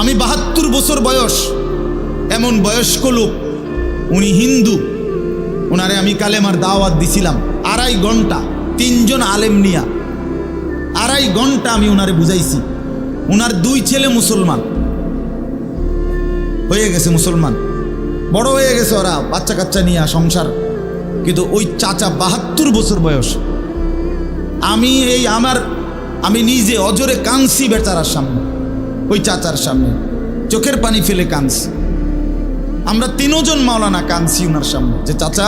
আমি ৭২ বছর বয়স, এমন বয়স্ক লোক, উনি হিন্দু, ওনারে আমি কালেমার দাওয়াত দিছিলাম ২.৫ ঘন্টা, ৩ জন আলেম নিয়া ২.৫ ঘন্টা আমি ওনারে বুঝাইছি। ওনার 2 ছেলে মুসলমান হয়ে গেছে, মুসলমান বড় হয়ে গেছে, ওরা বাচ্চা কাচ্চা নিয়ে সংসার। কিন্তু ওই চাচা ৭২ বছর বয়স, আমি নিজে অজরে কাঁদছি বেচারার সামনে, ওই চাচার সামনে চোখের পানি ফেলে কাঁদছি। আমরা 3 জন মাওলানা কাঁদছি ওনার সামনে, যে চাচা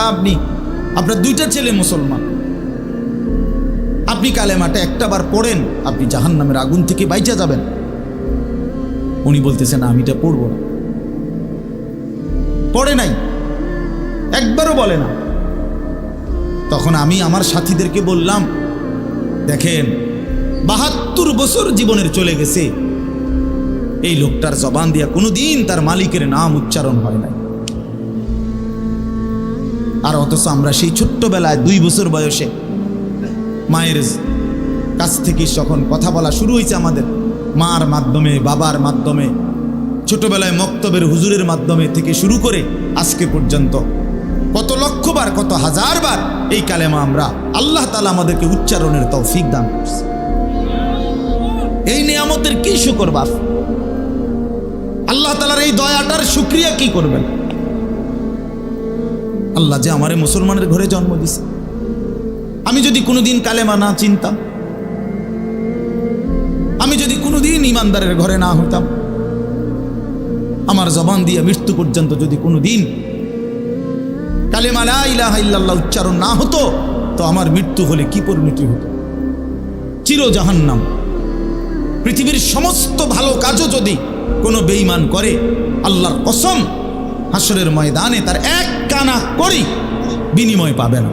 আপনার 2টা ছেলে মুসলমান, আপনি কালেমাটা একটাবার পড়েন, আপনি জাহান্নামের আগুন থেকে বাইচা যাবেন। উনি বলতেছেন আমি এটা পড়ব না, পড়ে নাই, একবারও বলে না। তখন আমি আমার সাথীদেরকে বললাম, দেখেন ৭২ বছর জীবনের চলে গেছে, এই লোকটার জবান দিয়া কোনোদিন তার মালিকের নাম উচ্চারণ হয় নাই। আর অথচ আমরা সেই ছোট্টবেলায় 2 বছর বয়সে মায়ের কাছ থেকে যখন কথা বলা শুরু হয়েছে, আমাদের মার মাধ্যমে, বাবার মাধ্যমে, ছোটবেলায় মক্তবের হুজুরের মাধ্যমে থেকে শুরু করে আজকে পর্যন্ত কত লক্ষবার, কত হাজারবার এই কালেমা আমরা আল্লাহ তাআলা আমাদেরকে উচ্চারণের তৌফিক দান করছে। এই নিয়ামতের কি শুকর বাপ, আল্লাহ তাআলার এই দয়াটার শুকরিয়া কি করবেন? আল্লাহ যে আমারে মুসলমানের ঘরে জন্ম দিছে। আমি যদি কোনোদিন কালেমা না চিনতাম, আমি যদি কোনোদিন ইমানদারের ঘরে না হইতাম, আমার জবান দিয়ে মৃত্যু পর্যন্ত যদি কোনোদিন কালেমা লা ইলাহা ইল্লাল্লাহ উচ্চারণ না হতো, তো আমার মৃত্যু হলে কি পরিণতি হতো? চির জাহান্নাম। পৃথিবীর সমস্ত ভালো কাজও যদি কোনো বেঈমান করে, আল্লাহর কসম হাসরের ময়দানে তার 1 কানা করি বিনিময় পাবে না।